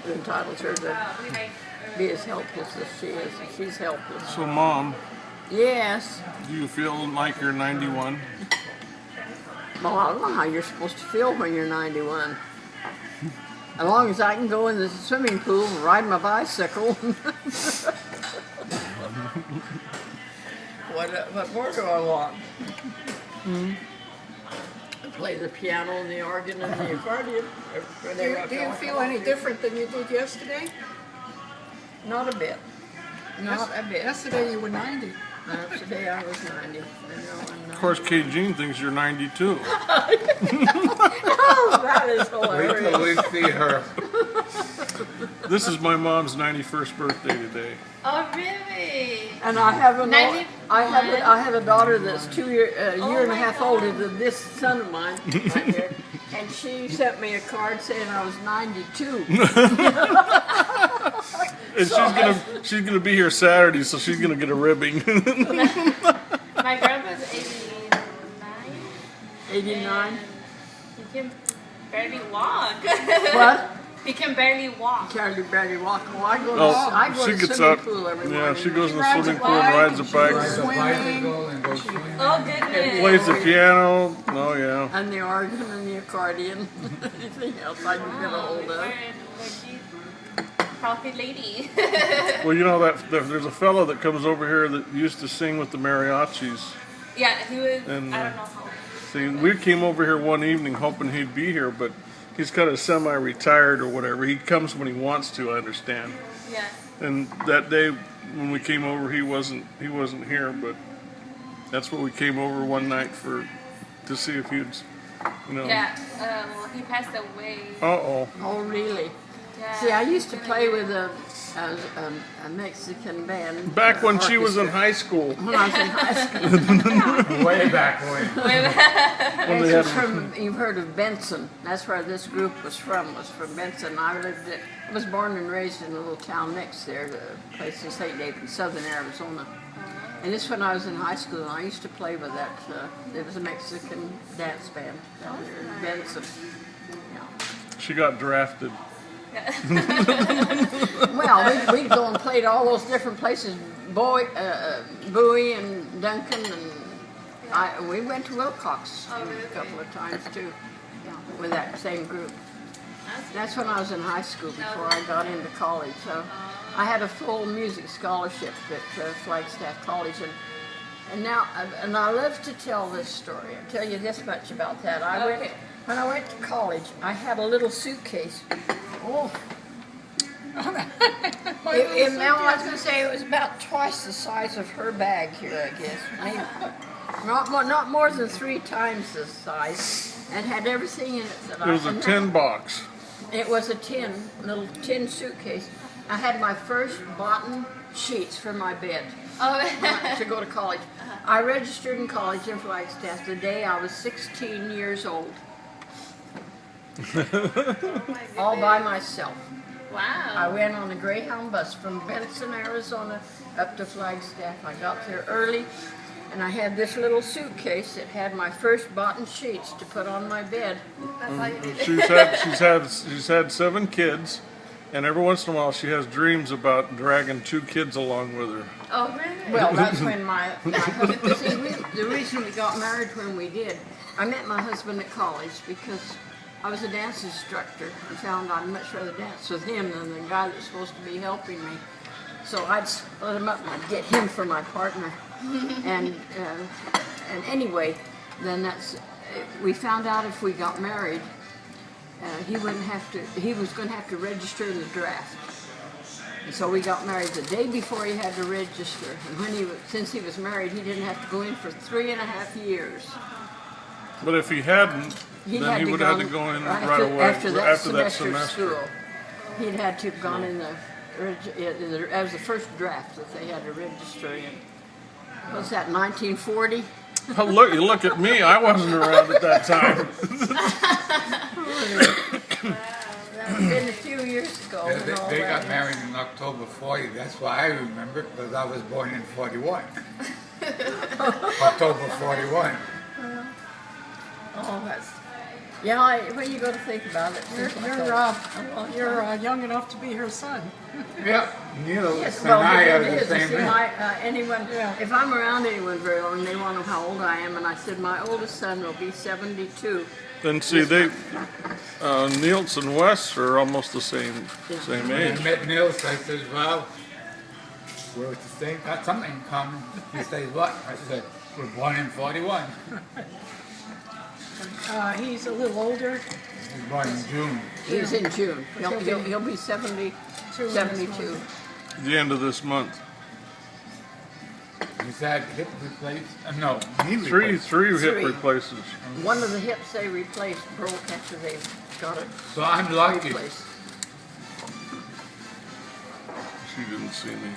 entitles her to be as helpless as she is. She's helpless. So, Mom, Yes. do you feel like you're 91? Well, I don't know how you're supposed to feel when you're 91. As long as I can go in the swimming pool and ride my bicycle. What more do I want? I play the piano and the organ and the accordion. Do you feel any different than you did yesterday? Not a bit. Not a bit. Yesterday you were 90. Today I was 90. Of course, Kate Jean thinks you're 92. Oh, that is Wait till hilarious. we see her. This is my mom's 91st birthday today. Oh, really? And I have a 91. I have a daughter that's a year and a my half God. older than this son of mine right here, and she sent me a card saying I was 92. And she's gonna be here Saturday, so she's gonna get a ribbing. My grandpa's 89. 89. He can barely walk. What? He can barely walk. Can't do barely walk. Well, I go to, Oh, I go she to gets swimming up. pool every Yeah, morning. she goes in the rides a swimming pool and bike, rides a and she bike. rides Ride a Swimming. bicycle and go swimming. Oh, goodness. Plays the piano. Oh yeah. And the organ and the accordion. Anything else I can get a hold of. Healthy lady. Well, you know that there's a fellow that comes over here that used to sing with the mariachis. Yeah, he was, And, I don't know how. See, we came over here one evening hoping he'd be here, but he's kind of semi-retired or whatever. He comes when he wants to, I understand. Yeah. And that day when we came over, he wasn't here, but that's what we came over one night to see if he'd, you know. Yeah, well, he passed away. Uh-oh. Oh, really? Yeah. See, I used to play with a Mexican band. Back when she was in orchestra. high school. When I was in high school. Way back when. When they This had, was from, you've heard of Benson. That's where this group was from Benson. I was born and raised in a little town next there, the place in St. David, southern Arizona. And this when I was in high school, and I used to play with that. It was a Mexican dance band down there in Benson. Yeah. she got drafted. Well, we'd go and play at all those different places, Bowie and Duncan, and we went to Wilcox a couple of times too, with that same group. That's when I was in high school before I got into college. So I had a full music scholarship at Flagstaff College, and now and I love to tell this story. I'll tell you this much about that. When I went to college, I had a little suitcase. Oh. Now I was going to say it was about twice the size of her bag here, I guess. Maybe not more than 3 times the size, and had everything in it that It was a tin box. It was a little tin suitcase. I had my first boughten sheets for my bed to go to college. I registered in college in Flagstaff the day I was 16 years old. All by myself. I Wow. went on a Greyhound bus from Benson, Arizona, up to Flagstaff. I got there early, and I had this little suitcase that had my first boughten sheets to put on my bed. That's how you did it. She's had 7 kids, and every once in a while she has dreams about dragging 2 kids along with her. Oh, really? Well, that's when my husband, see, the reason we got married when we did, I met my husband at college because I was a dance instructor and found I'd much rather dance with him than the guy that's supposed to be helping me. So I'd split him up and I'd get him for my partner. and anyway, then we found out if we got married, he was going to have to register in the draft. And so we got married the day before he had to register. And since he was married, he didn't have to go in for 3.5 years. But if he hadn't, then he would have had to go in right away after that semester. school. He'd had to have gone in that was the first draft that they had to register in. Was that 1940? Oh, look at me. I wasn't around at that time. That's been a few years ago. Yeah, and all they that. got married in October 40. That's why I remember it, because I was born in 41. October 41. Oh, that's Yeah, when you go to think about it, things like that. You're young enough to be her son. Yep, Neil Yes, and well, I it are the is. same See, age. anyone, Yeah. if I'm around anyone very long, they want to know how old I am, and I said my oldest son will be 72. Then see, Niels and Wes are almost the same When I age. met Nils, I said, well, we're the same, got something in common. He says, what? I said, we're born in 41. He's a little older. He was born in June. He's in June. He'll be 72. 72. The end of this month. He's had hip replaced, no, knee Three replaced. hip Three. replaces. One of the hips they replaced broke after they got it So I'm lucky. replaced. She didn't see me.